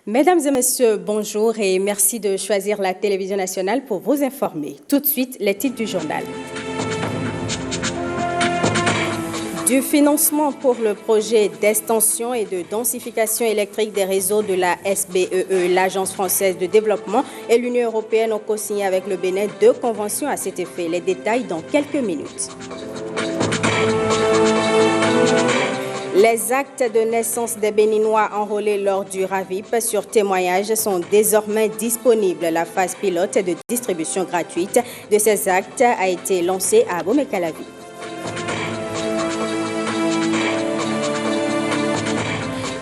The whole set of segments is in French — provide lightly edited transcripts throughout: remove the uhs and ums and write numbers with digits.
Mesdames et messieurs, bonjour et merci de choisir la télévision nationale pour vous informer. Tout de suite, les titres du journal. Du financement pour le projet d'extension et de densification électrique des réseaux de la SBEE, l'Agence française de développement et l'Union européenne ont co-signé avec le Bénin 2 conventions à cet effet. Les détails dans quelques minutes. Les actes de naissance des Béninois enrôlés lors du RAVIP sur témoignage sont désormais disponibles. La phase pilote de distribution gratuite de ces actes a été lancée à Abomey-Calavi.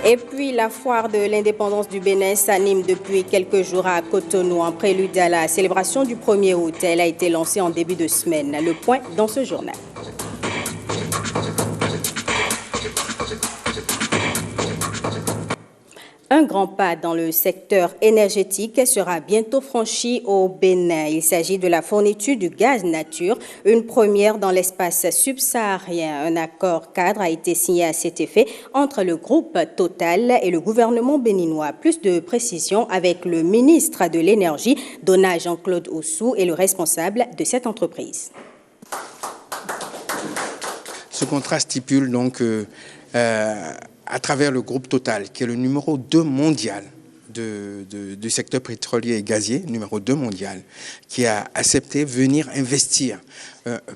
Et puis, la foire de l'indépendance du Bénin s'anime depuis quelques jours à Cotonou en prélude à la célébration du 1er août. Elle a été lancée en début de semaine. Le point dans ce journal. Un grand pas dans le secteur énergétique sera bientôt franchi au Bénin. Il s'agit de la fourniture du gaz nature, une première dans l'espace subsaharien. Un accord cadre a été signé à cet effet entre le groupe Total et le gouvernement béninois. Plus de précisions avec le ministre de l'Énergie, Dona Jean-Claude Oussou, et le responsable de cette entreprise. Ce contrat stipule donc à travers le groupe Total, qui est le numéro 2 mondial du secteur pétrolier et gazier, numéro 2 mondial, qui a accepté venir investir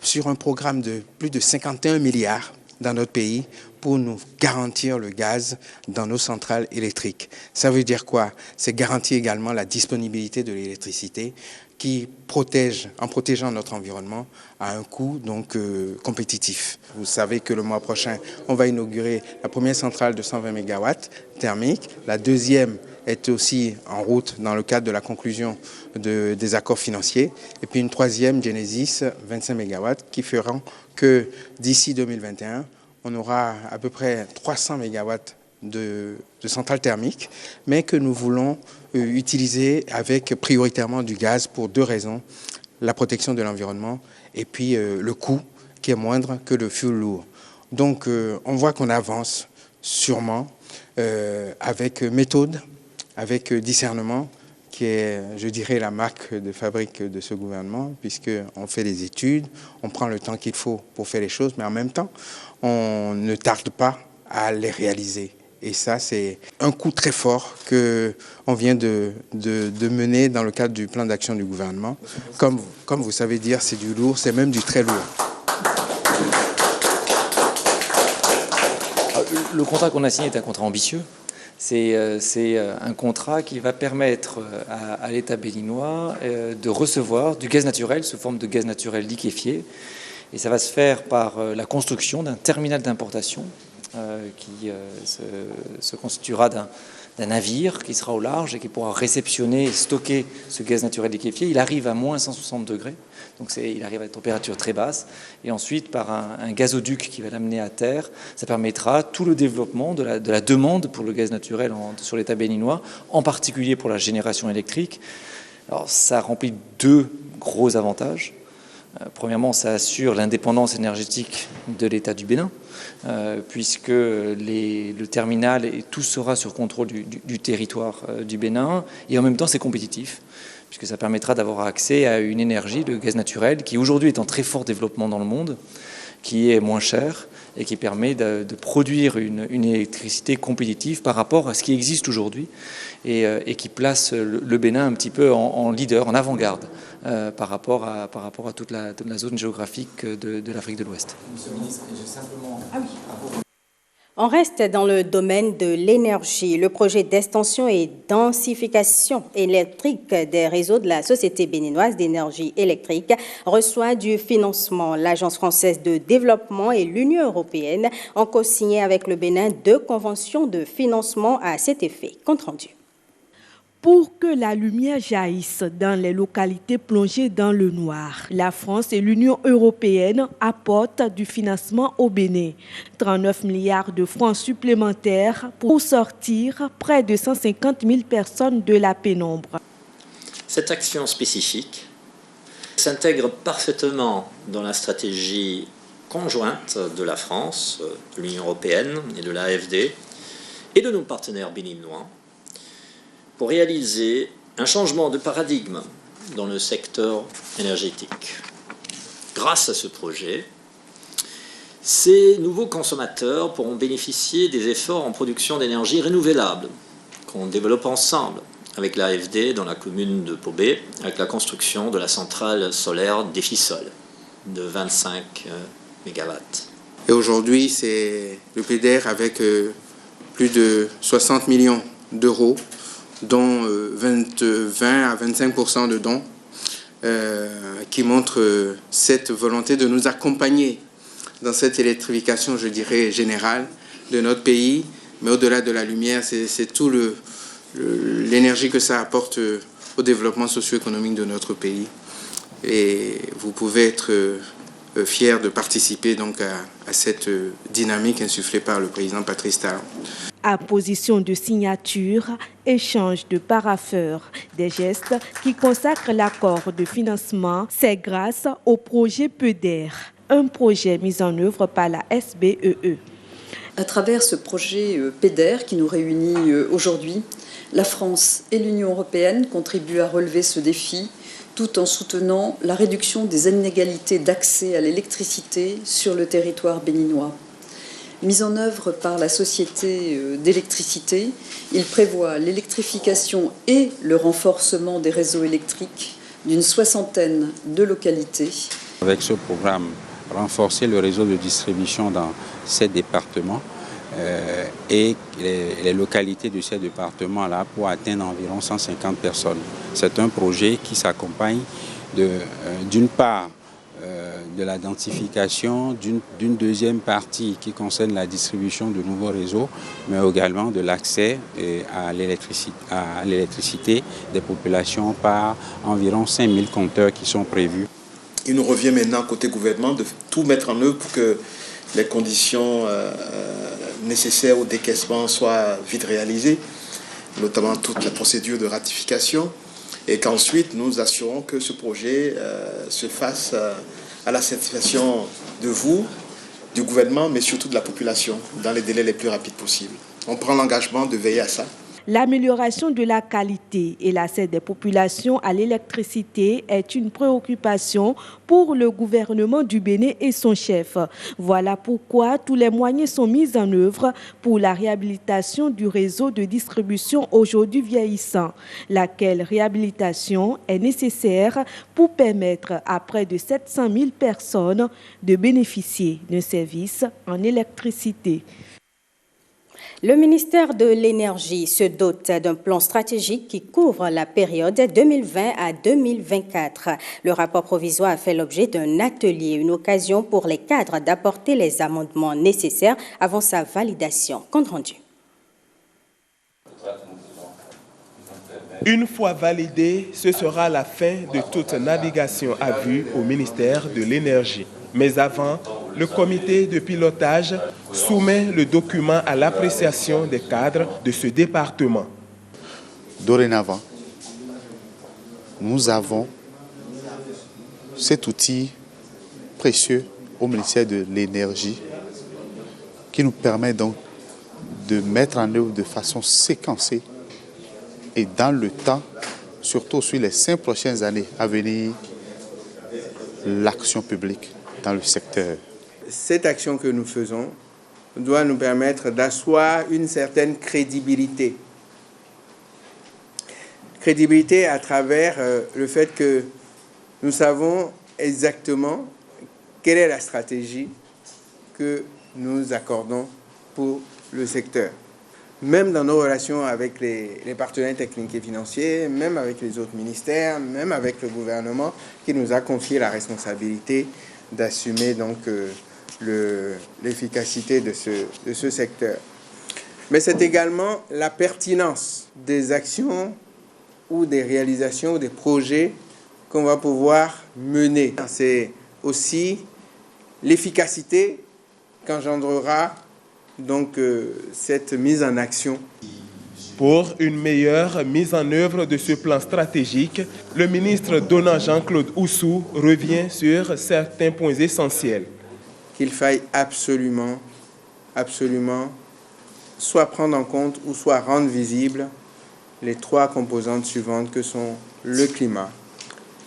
sur un programme de plus de 51 milliards dans notre pays pour nous garantir le gaz dans nos centrales électriques. Ça veut dire quoi? C'est garantir également la disponibilité de l'électricité qui protège, en protégeant notre environnement à un coût donc compétitif. Vous savez que le mois prochain, on va inaugurer la première centrale de 120 MW thermique. La deuxième est aussi en route dans le cadre de la conclusion des accords financiers. Et puis une troisième, Genesis, 25 MW, qui feront que d'ici 2021, on aura à peu près 300 MW de centrales thermiques, mais que nous voulons utiliser avec prioritairement du gaz pour deux raisons: la protection de l'environnement et puis le coût qui est moindre que le fioul lourd. Donc on voit qu'on avance sûrement avec méthode, avec discernement, qui est, je dirais, la marque de fabrique de ce gouvernement, puisqu'on fait des études, on prend le temps qu'il faut pour faire les choses, mais en même temps, on ne tarde pas à les réaliser. Et ça, c'est un coup très fort qu'on vient de mener dans le cadre du plan d'action du gouvernement. Comme vous savez dire, c'est du lourd, c'est même du très lourd. Le contrat qu'on a signé est un contrat ambitieux. C'est un contrat qui va permettre à l'État béninois de recevoir du gaz naturel sous forme de gaz naturel liquéfié. Et ça va se faire par la construction d'un terminal d'importation qui se constituera d'un navire qui sera au large et qui pourra réceptionner et stocker ce gaz naturel liquéfié. Il arrive à moins 160 degrés, donc il arrive à une température très basse. Et ensuite, par un gazoduc qui va l'amener à terre, ça permettra tout le développement de la demande pour le gaz naturel sur l'État béninois, en particulier pour la génération électrique. Alors, ça remplit deux gros avantages. Premièrement, ça assure l'indépendance énergétique de l'État du Bénin, puisque le terminal et tout sera sur contrôle du territoire du Bénin. Et en même temps, c'est compétitif, puisque ça permettra d'avoir accès à une énergie, le gaz naturel, qui aujourd'hui est en très fort développement dans le monde, qui est moins cher et qui permet de produire une électricité compétitive par rapport à ce qui existe aujourd'hui et qui place le Bénin un petit peu en leader, en avant-garde par rapport à toute la zone géographique de l'Afrique de l'Ouest. Monsieur le ministre, j'ai simplement... On reste dans le domaine de l'énergie. Le projet d'extension et densification électrique des réseaux de la Société béninoise d'énergie électrique reçoit du financement. L'Agence française de développement et l'Union européenne ont co-signé avec le Bénin 2 conventions de financement à cet effet. Compte rendu. Pour que la lumière jaillisse dans les localités plongées dans le noir, la France et l'Union européenne apportent du financement au Bénin. 39 milliards de francs supplémentaires pour sortir près de 150 000 personnes de la pénombre. Cette action spécifique s'intègre parfaitement dans la stratégie conjointe de la France, de l'Union européenne et de l'AFD et de nos partenaires béninois pour réaliser un changement de paradigme dans le secteur énergétique. Grâce à ce projet, ces nouveaux consommateurs pourront bénéficier des efforts en production d'énergie renouvelable qu'on développe ensemble avec l'AFD dans la commune de Pobé, avec la construction de la centrale solaire d'Effisol de 25 MW. Et aujourd'hui, c'est le PDR avec plus de 60 millions d'euros, dont 20 à 25% de dons, qui montrent cette volonté de nous accompagner dans cette électrification, je dirais, générale de notre pays. Mais au-delà de la lumière, c'est tout l'énergie que ça apporte au développement socio-économique de notre pays. Et vous pouvez être fiers de participer donc à cette dynamique insufflée par le président Patrice Talon. Apposition de signature, échange de parapheurs, des gestes qui consacrent l'accord de financement, c'est grâce au projet PEDER, un projet mis en œuvre par la SBEE. À travers ce projet PEDER qui nous réunit aujourd'hui, la France et l'Union européenne contribuent à relever ce défi tout en soutenant la réduction des inégalités d'accès à l'électricité sur le territoire béninois. Mis en œuvre par la Société d'électricité, il prévoit l'électrification et le renforcement des réseaux électriques d'une 60aine de localités. Avec ce programme, renforcer le réseau de distribution dans ces départements et les localités de ces départements-là pour atteindre environ 150 personnes. C'est un projet qui s'accompagne d'une part de la densification, d'une deuxième partie qui concerne la distribution de nouveaux réseaux, mais également de l'accès à l'électricité des populations par environ 5000 compteurs qui sont prévus. Il nous revient maintenant, côté gouvernement, de tout mettre en œuvre pour que les conditions nécessaires au décaissement soient vite réalisées, notamment toute la procédure de ratification, et qu'ensuite nous assurons que ce projet se fasse à la satisfaction de vous, du gouvernement, mais surtout de la population, dans les délais les plus rapides possibles. On prend l'engagement de veiller à ça. L'amélioration de la qualité et l'accès des populations à l'électricité est une préoccupation pour le gouvernement du Bénin et son chef. Voilà pourquoi tous les moyens sont mis en œuvre pour la réhabilitation du réseau de distribution aujourd'hui vieillissant, laquelle réhabilitation est nécessaire pour permettre à près de 700 000 personnes de bénéficier d'un service en électricité. Le ministère de l'Énergie se dote d'un plan stratégique qui couvre la période 2020 à 2024. Le rapport provisoire a fait l'objet d'un atelier, une occasion pour les cadres d'apporter les amendements nécessaires avant sa validation. Compte rendu. Une fois validé, ce sera la fin de toute navigation à vue au ministère de l'Énergie. Mais avant, le comité de pilotage soumet le document à l'appréciation des cadres de ce département. Dorénavant, nous avons cet outil précieux au ministère de l'Énergie qui nous permet donc de mettre en œuvre de façon séquencée et dans le temps, surtout sur les 5 prochaines années à venir, l'action publique dans le secteur. Cette action que nous faisons doit nous permettre d'asseoir une certaine crédibilité. Crédibilité à travers le fait que nous savons exactement quelle est la stratégie que nous accordons pour le secteur. Même dans nos relations avec les partenaires techniques et financiers, même avec les autres ministères, même avec le gouvernement qui nous a confié la responsabilité d'assumer donc l'efficacité de ce secteur. Mais c'est également la pertinence des actions ou des réalisations ou des projets qu'on va pouvoir mener. C'est aussi l'efficacité qu'engendrera donc cette mise en action. Pour une meilleure mise en œuvre de ce plan stratégique, le ministre Donald Jean-Claude Oussou revient sur certains points essentiels. Qu'il faille absolument soit prendre en compte ou soit rendre visible les 3 composantes suivantes que sont le climat,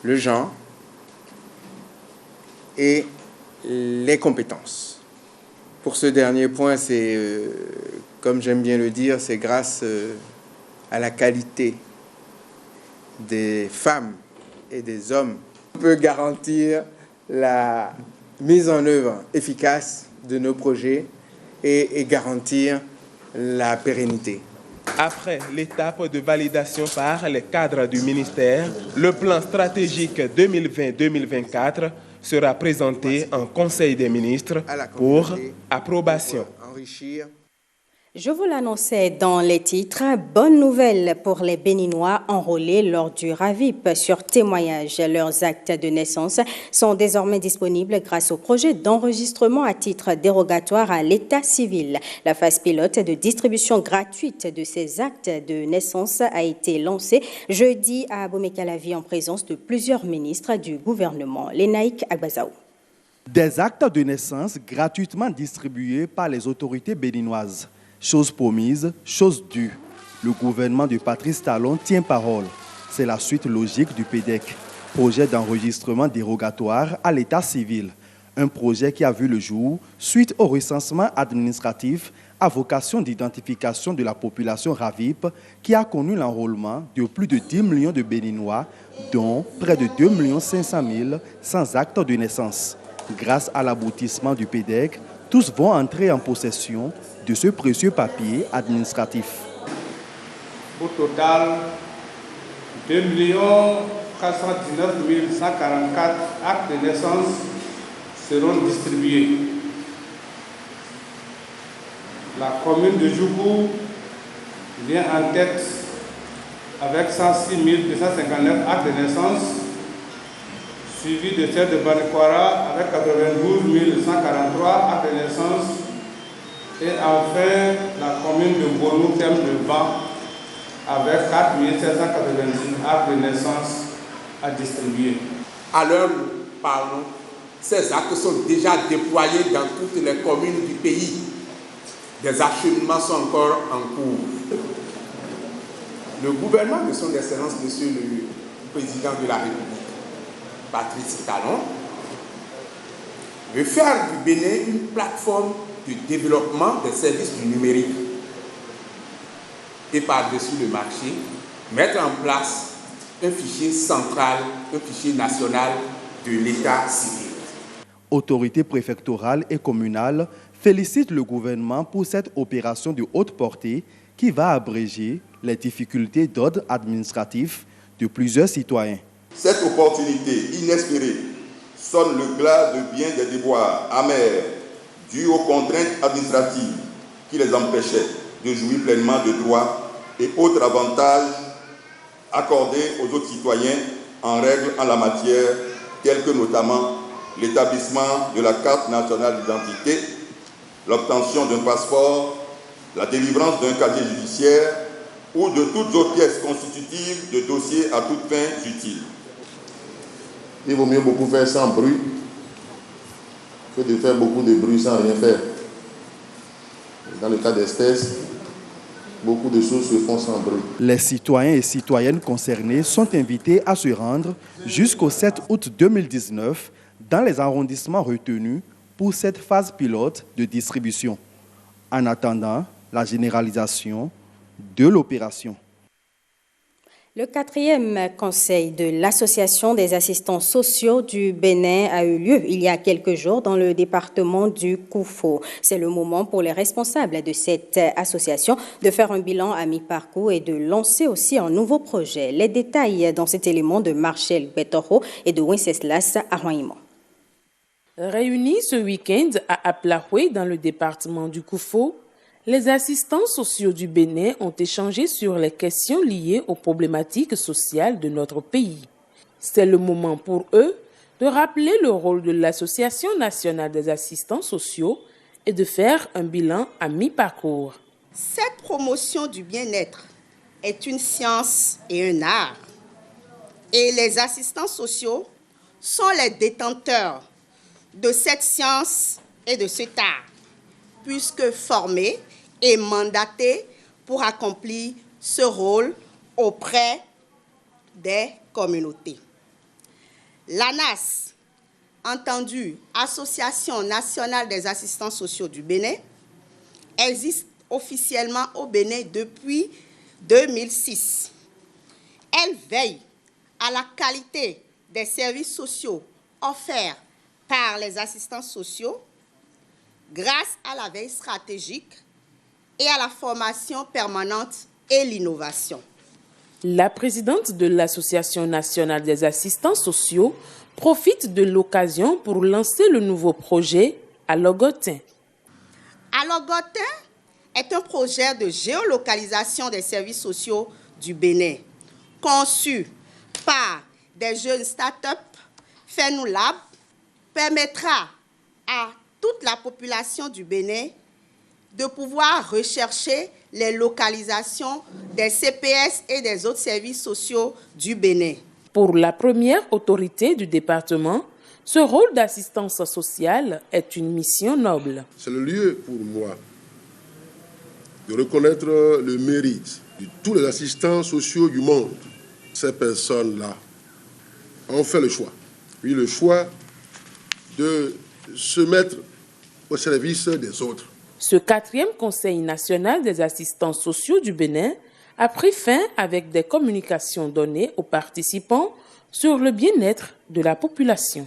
le genre et les compétences. Pour ce dernier point, c'est, comme j'aime bien le dire, c'est grâce à la qualité des femmes et des hommes qu'on peut garantir la mise en œuvre efficace de nos projets et garantir la pérennité. Après l'étape de validation par les cadres du ministère, le plan stratégique 2020-2024 sera présenté en Conseil des ministres pour approbation. Je vous l'annonçais dans les titres, bonne nouvelle pour les Béninois enrôlés lors du RAVIP sur témoignage. Leurs actes de naissance sont désormais disponibles grâce au projet d'enregistrement à titre dérogatoire à l'état civil. La phase pilote de distribution gratuite de ces actes de naissance a été lancée jeudi à Abomey-Calavi en présence de plusieurs ministres du gouvernement. Lénaïk Agbazaou. Des actes de naissance gratuitement distribués par les autorités béninoises. Chose promise, chose due. Le gouvernement de Patrice Talon tient parole. C'est la suite logique du PDEC, projet d'enregistrement dérogatoire à l'état civil. Un projet qui a vu le jour suite au recensement administratif à vocation d'identification de la population RAVIP qui a connu l'enrôlement de plus de 10 millions de Béninois, dont près de 2 500 000 sans acte de naissance. Grâce à l'aboutissement du PDEC, tous vont entrer en possession de ce précieux papier administratif. Au total, 2 419 144 actes de naissance seront distribués. La commune de Djougou vient en tête avec 106 259 actes de naissance, suivi de celle de Banikwara avec 92 143 actes de naissance, et enfin la commune de Bonou-Tem-de-Ban avec 4 790 actes de naissance à distribuer. À l'heure où nous parlons, ces actes sont déjà déployés dans toutes les communes du pays. Des acheminements sont encore en cours. Le gouvernement de son Excellence, Monsieur le Président de la République, Patrice Talon, veut faire du Bénin une plateforme de développement des services du numérique et par-dessus le marché, mettre en place un fichier central, un fichier national de l'état civil. Autorités préfectorales et communales félicitent le gouvernement pour cette opération de haute portée qui va abréger les difficultés d'ordre administratif de plusieurs citoyens. Cette opportunité inespérée sonne le glas de bien des déboires amers dus aux contraintes administratives qui les empêchaient de jouir pleinement de droits et autres avantages accordés aux autres citoyens en règle en la matière, tels que notamment l'établissement de la carte nationale d'identité, l'obtention d'un passeport, la délivrance d'un casier judiciaire ou de toutes autres pièces constitutives de dossiers à toutes fins utiles. Il vaut mieux beaucoup faire sans bruit que de faire beaucoup de bruit sans rien faire. Dans le cas d'espèce, beaucoup de choses se font sans bruit. Les citoyens et citoyennes concernés sont invités à se rendre jusqu'au 7 août 2019 dans les arrondissements retenus pour cette phase pilote de distribution, en attendant la généralisation de l'opération. Le 4e conseil de l'Association des assistants sociaux du Bénin a eu lieu il y a quelques jours dans le département du Koufo. C'est le moment pour les responsables de cette association de faire un bilan à mi-parcours et de lancer aussi un nouveau projet. Les détails dans cet élément de Marcel Betoro et de Wenceslas Arroyement. Réunis ce week-end à Aplahoué dans le département du Koufo, les assistants sociaux du Bénin ont échangé sur les questions liées aux problématiques sociales de notre pays. C'est le moment pour eux de rappeler le rôle de l'Association nationale des assistants sociaux et de faire un bilan à mi-parcours. Cette promotion du bien-être est une science et un art. Et les assistants sociaux sont les détenteurs de cette science et de cet art, puisque formés et mandatés pour accomplir ce rôle auprès des communautés. L'ANAS, entendue Association nationale des assistants sociaux du Bénin, existe officiellement au Bénin depuis 2006. Elle veille à la qualité des services sociaux offerts par les assistants sociaux grâce à la veille stratégique et à la formation permanente et l'innovation. La présidente de l'Association nationale des assistants sociaux profite de l'occasion pour lancer le nouveau projet Alogotin. Alogotin est un projet de géolocalisation des services sociaux du Bénin, conçu par des jeunes start-up FENULAB, permettra à toute la population du Bénin de pouvoir rechercher les localisations des CPS et des autres services sociaux du Bénin. Pour la première autorité du département, ce rôle d'assistance sociale est une mission noble. C'est le lieu pour moi de reconnaître le mérite de tous les assistants sociaux du monde. Ces personnes-là ont fait le choix. Oui, le choix de se mettre au service des autres. Ce 4e Conseil national des assistants sociaux du Bénin a pris fin avec des communications données aux participants sur le bien-être de la population.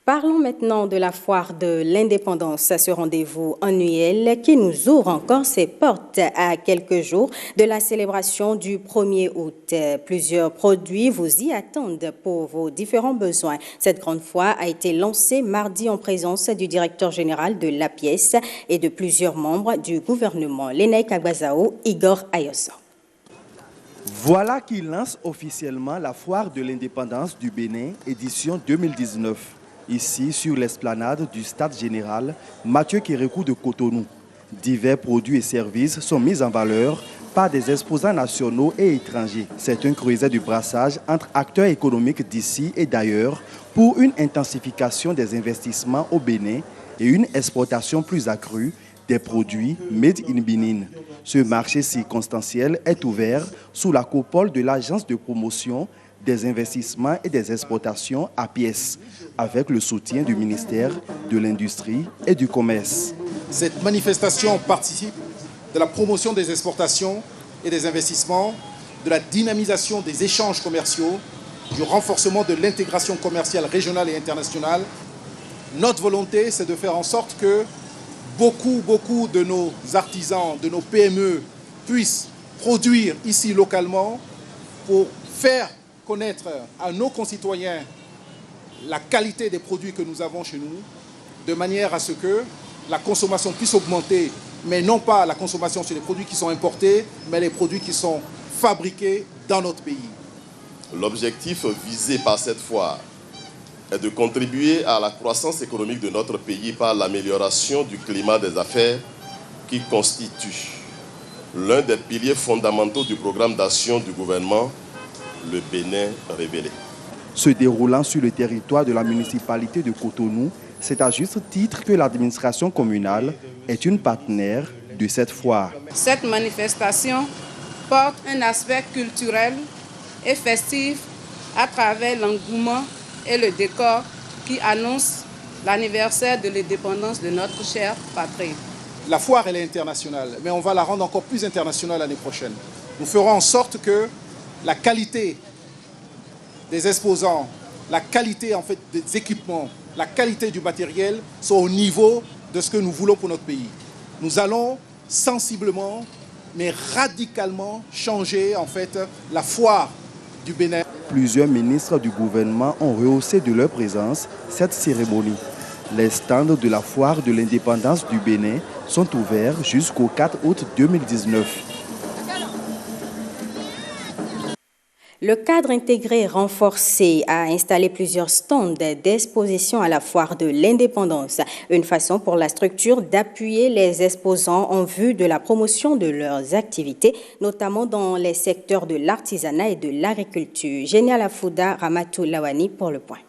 Parlons maintenant de la foire de l'indépendance, ce rendez-vous annuel qui nous ouvre encore ses portes à quelques jours de la célébration du 1er août. Plusieurs produits vous y attendent pour vos différents besoins. Cette grande foire a été lancée mardi en présence du directeur général de l'APIES et de plusieurs membres du gouvernement, Lénaï Agbazao, Igor Ayoso. Voilà qui lance officiellement la foire de l'indépendance du Bénin, édition 2019. Ici, sur l'esplanade du Stade général Mathieu Kérékou de Cotonou. Divers produits et services sont mis en valeur par des exposants nationaux et étrangers. C'est un creuset du brassage entre acteurs économiques d'ici et d'ailleurs pour une intensification des investissements au Bénin et une exportation plus accrue des produits made in Benin. Ce marché circonstanciel est ouvert sous la coupole de l'Agence de promotion des investissements et des exportations APIES, avec le soutien du ministère de l'Industrie et du Commerce. Cette manifestation participe de la promotion des exportations et des investissements, de la dynamisation des échanges commerciaux, du renforcement de l'intégration commerciale régionale et internationale. Notre volonté, c'est de faire en sorte que beaucoup de nos artisans, de nos PME puissent produire ici localement pour faire connaître à nos concitoyens la qualité des produits que nous avons chez nous, de manière à ce que la consommation puisse augmenter, mais non pas la consommation sur les produits qui sont importés, mais les produits qui sont fabriqués dans notre pays. L'objectif visé par cette foire est de contribuer à la croissance économique de notre pays par l'amélioration du climat des affaires qui constitue l'un des piliers fondamentaux du programme d'action du gouvernement, le Bénin révélé. Se déroulant sur le territoire de la municipalité de Cotonou, c'est à juste titre que l'administration communale est une partenaire de cette foire. Cette manifestation porte un aspect culturel et festif à travers l'engouement et le décor qui annonce l'anniversaire de l'indépendance de notre chère patrie. La foire, elle est internationale, mais on va la rendre encore plus internationale l'année prochaine. Nous ferons en sorte que la qualité des exposants, la qualité en fait des équipements, la qualité du matériel sont au niveau de ce que nous voulons pour notre pays. Nous allons sensiblement, mais radicalement changer en fait la foire du Bénin. Plusieurs ministres du gouvernement ont rehaussé de leur présence cette cérémonie. Les stands de la foire de l'indépendance du Bénin sont ouverts jusqu'au 4 août 2019. Le cadre intégré renforcé a installé plusieurs stands d'exposition à la foire de l'indépendance, une façon pour la structure d'appuyer les exposants en vue de la promotion de leurs activités, notamment dans les secteurs de l'artisanat et de l'agriculture. Génial Afouda Ramatou Lawani pour le point.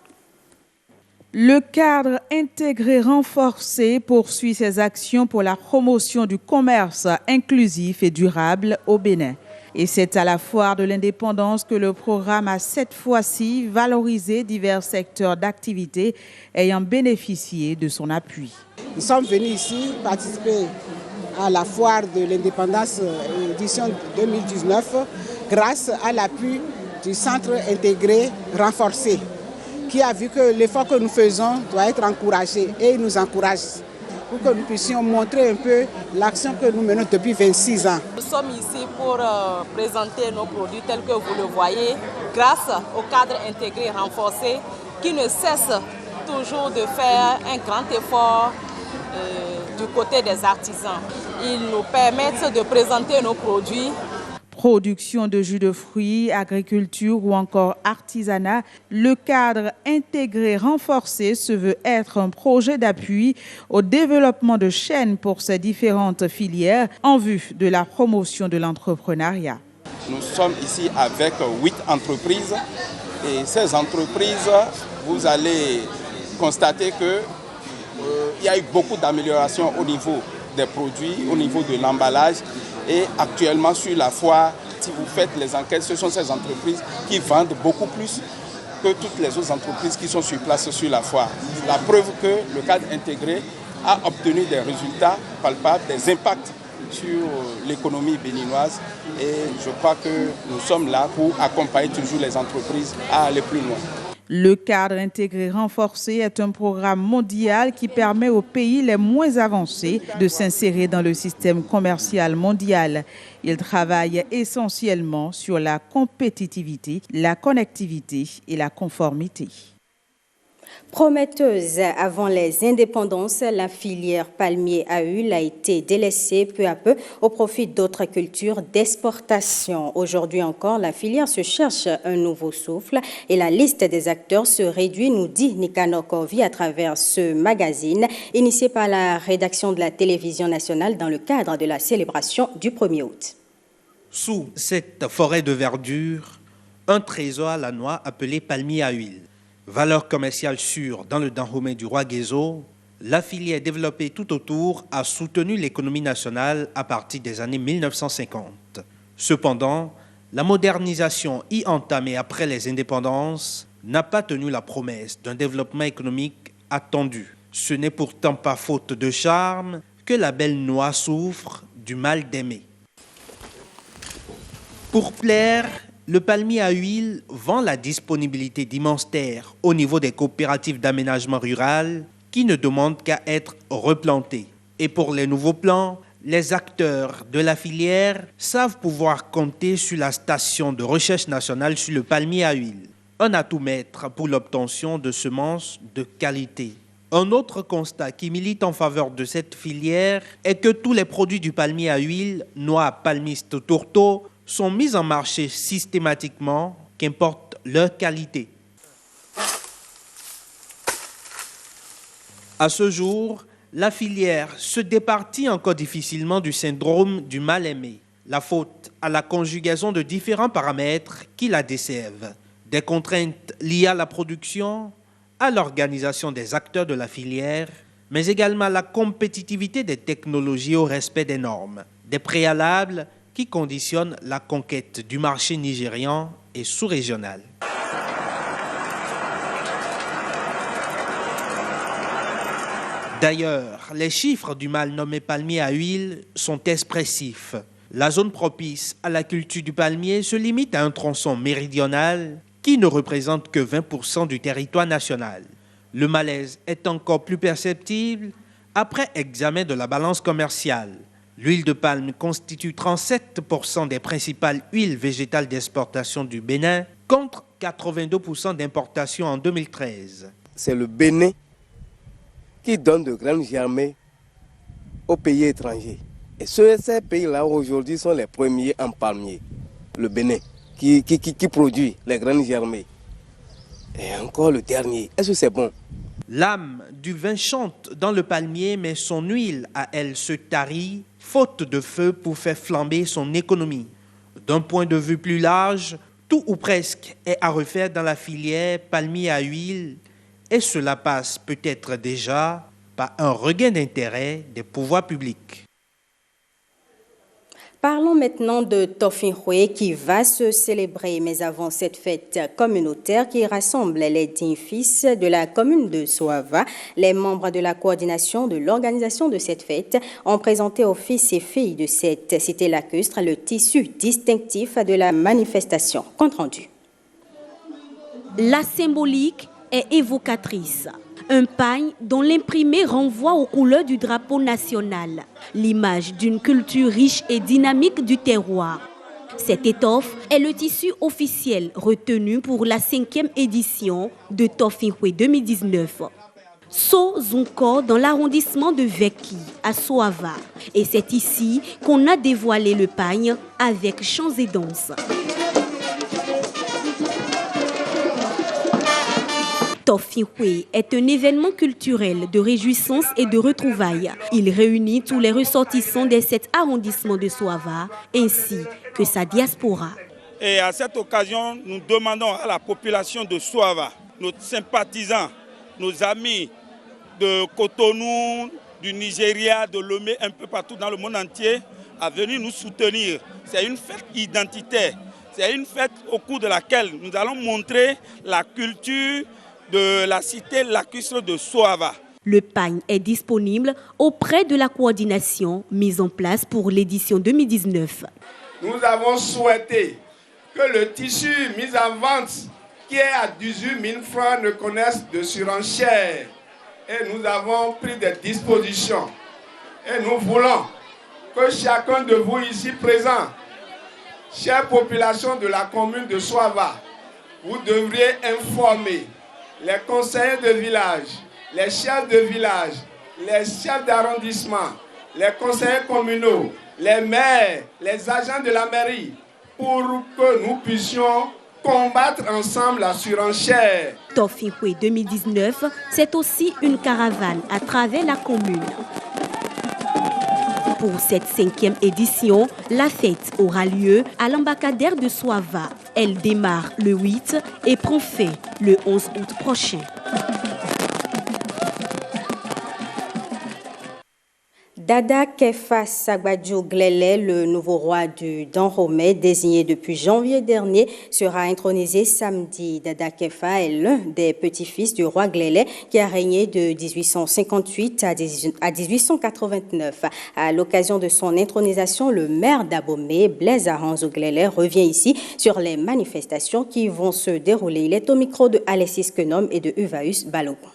Le cadre intégré renforcé poursuit ses actions pour la promotion du commerce inclusif et durable au Bénin. Et c'est à la foire de l'indépendance que le programme a cette fois-ci valorisé divers secteurs d'activité ayant bénéficié de son appui. Nous sommes venus ici participer à la foire de l'indépendance édition 2019 grâce à l'appui du centre intégré renforcé qui a vu que l'effort que nous faisons doit être encouragé et il nous encourage pour que nous puissions montrer un peu l'action que nous menons depuis 26 ans. Nous sommes ici pour présenter nos produits tels que vous le voyez grâce au cadre intégré renforcé qui ne cesse toujours de faire un grand effort du côté des artisans. Ils nous permettent de présenter nos produits. Production de jus de fruits, agriculture ou encore artisanat, le cadre intégré renforcé se veut être un projet d'appui au développement de chaînes pour ces différentes filières en vue de la promotion de l'entrepreneuriat. Nous sommes ici avec 8 entreprises et ces entreprises, vous allez constater qu'il y a eu beaucoup d'améliorations au niveau des produits, au niveau de l'emballage. Et actuellement sur la foire, si vous faites les enquêtes, ce sont ces entreprises qui vendent beaucoup plus que toutes les autres entreprises qui sont sur place sur la foire. La preuve que le cadre intégré a obtenu des résultats palpables, des impacts sur l'économie béninoise. Et je crois que nous sommes là pour accompagner toujours les entreprises à aller plus loin. Le cadre intégré renforcé est un programme mondial qui permet aux pays les moins avancés de s'insérer dans le système commercial mondial. Il travaille essentiellement sur la compétitivité, la connectivité et la conformité. Prometteuse avant les indépendances, la filière palmier à huile a été délaissée peu à peu au profit d'autres cultures d'exportation. Aujourd'hui encore, la filière se cherche un nouveau souffle et la liste des acteurs se réduit, nous dit Nicanor Corvi à travers ce magazine initié par la rédaction de la télévision nationale dans le cadre de la célébration du 1er août. Sous cette forêt de verdure, un trésor à la noix appelé palmier à huile. Valeur commerciale sûre dans le Dahomey du roi Guézo, la filière développée tout autour a soutenu l'économie nationale à partir des années 1950. Cependant, la modernisation y entamée après les indépendances n'a pas tenu la promesse d'un développement économique attendu. Ce n'est pourtant pas faute de charme que la belle noix souffre du mal d'aimer. Pour plaire, le palmier à huile vend la disponibilité d'immenses terres au niveau des coopératives d'aménagement rural qui ne demandent qu'à être replantées. Et pour les nouveaux plans, les acteurs de la filière savent pouvoir compter sur la station de recherche nationale sur le palmier à huile, un atout maître pour l'obtention de semences de qualité. Un autre constat qui milite en faveur de cette filière est que tous les produits du palmier à huile, noix, palmiste, tourteau, sont mis en marché systématiquement, qu'importe leur qualité. À ce jour, la filière se départit encore difficilement du syndrome du mal-aimé, la faute à la conjugaison de différents paramètres qui la desservent, des contraintes liées à la production, à l'organisation des acteurs de la filière, mais également à la compétitivité des technologies au respect des normes, des préalables qui conditionne la conquête du marché nigérian et sous-régional. D'ailleurs, les chiffres du mal nommé palmier à huile sont expressifs. La zone propice à la culture du palmier se limite à un tronçon méridional qui ne représente que 20% du territoire national. Le malaise est encore plus perceptible après examen de la balance commerciale. L'huile de palme constitue 37% des principales huiles végétales d'exportation du Bénin, contre 82% d'importation en 2013. C'est le Bénin qui donne de graines germées aux pays étrangers. Et ces pays-là, aujourd'hui, sont les premiers en palmier. Le Bénin, qui produit les graines germées. Et encore le dernier. Est-ce que c'est bon? L'âme du vin chante dans le palmier, mais son huile à elle se tarit, faute de feu pour faire flamber son économie. D'un point de vue plus large, tout ou presque est à refaire dans la filière palmier à huile, et cela passe peut-être déjà par un regain d'intérêt des pouvoirs publics. Parlons maintenant de Tofinhwe qui va se célébrer, mais avant cette fête communautaire qui rassemble les dignes fils de la commune de Soava, les membres de la coordination de l'organisation de cette fête ont présenté aux fils et filles de cette cité lacustre le tissu distinctif de la manifestation. Compte rendu. La symbolique est évocatrice. Un pagne dont l'imprimé renvoie aux couleurs du drapeau national, l'image d'une culture riche et dynamique du terroir. Cette étoffe est le tissu officiel retenu pour la 5e édition de Tofinhwe 2019. So-Zunko dans l'arrondissement de Veki, à Soava. Et c'est ici qu'on a dévoilé le pagne avec chants et danses. Tofinhwe est un événement culturel de réjouissance et de retrouvailles. Il réunit tous les ressortissants des 7 arrondissements de Soava ainsi que sa diaspora. Et à cette occasion, nous demandons à la population de Soava, nos sympathisants, nos amis de Cotonou, du Nigeria, de Lomé, un peu partout dans le monde entier, à venir nous soutenir. C'est une fête identitaire. C'est une fête au cours de laquelle nous allons montrer la culture de la cité lacustre de Soava. Le pagne est disponible auprès de la coordination mise en place pour l'édition 2019. Nous avons souhaité que le tissu mis en vente, qui est à 18 000 francs, ne connaisse de surenchère. Et nous avons pris des dispositions. Et nous voulons que chacun de vous ici présents, chère population de la commune de Soava, vous devriez informer les conseillers de village, les chefs de village, les chefs d'arrondissement, les conseillers communaux, les maires, les agents de la mairie, pour que nous puissions combattre ensemble la surenchère. Tofinhwe 2019, c'est aussi une caravane à travers la commune. Pour cette 5e édition, la fête aura lieu à l'embarcadère de Soava. Elle démarre le 8 et prend fin le 11 août prochain. Dada Kefa Sagbadjo Glele, le nouveau roi du Dahomey, désigné depuis janvier dernier, sera intronisé samedi. Dada Kefa est l'un des petits-fils du roi Glele qui a régné de 1858 à 1889. À l'occasion de son intronisation, le maire d'Abomey, Blaise Aranzo Glele, revient ici sur les manifestations qui vont se dérouler. Il est au micro de Alexis Kenom et de Uvaeus Balogun.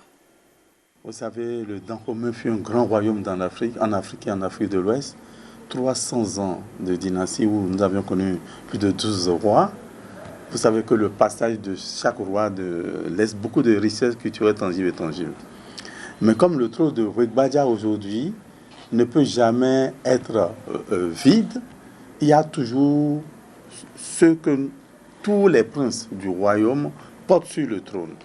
Vous savez, le Dahomey fut un grand royaume en Afrique et en Afrique de l'Ouest. 300 ans de dynastie où nous avions connu plus de 12 rois. Vous savez que le passage de chaque roi laisse beaucoup de richesses culturelles tangibles et tangibles. Mais comme le trône de Wegbadia aujourd'hui ne peut jamais être vide, il y a toujours ce que tous les princes du royaume portent sur le trône.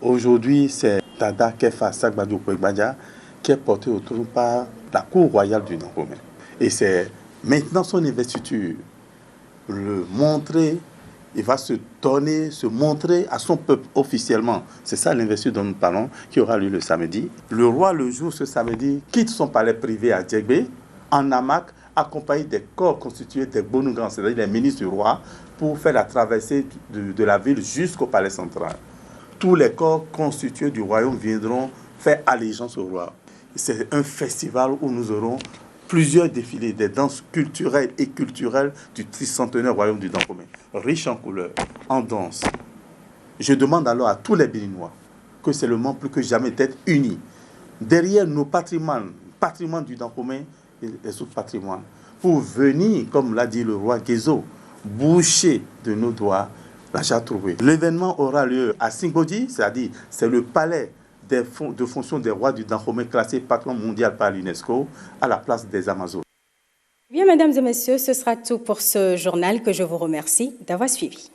Aujourd'hui, c'est Dada Kefa Sagbadjo Wegbadia qui est porté au trône par la cour royale du Dahomey. Et c'est maintenant son investiture, le montrer, il va se montrer à son peuple officiellement. C'est ça l'investiture dont nous parlons, qui aura lieu le samedi. Le roi, le jour, ce samedi, quitte son palais privé à Djegbe, en hamac, accompagné des corps constitués des Bonugans, c'est-à-dire les ministres du roi, pour faire la traversée de la ville jusqu'au palais central. Tous les corps constitués du royaume viendront faire allégeance au roi. C'est un festival où nous aurons plusieurs défilés, des danses culturelles et culturelles du tricentenaire royaume du Dahomey, riche en couleurs, en danse. Je demande alors à tous les Béninois que c'est le moment plus que jamais d'être unis. Derrière nos patrimoines, patrimoine du Dahomey et les autres patrimoines, pour venir, comme l'a dit le roi Gezo, boucher de nos doigts la Chatroué. L'événement aura lieu à Singodi, c'est-à-dire c'est le palais de fonction des rois du Dahomey classé patrimoine mondial par l'UNESCO à la place des Amazones. Bien, mesdames et messieurs, ce sera tout pour ce journal que je vous remercie d'avoir suivi.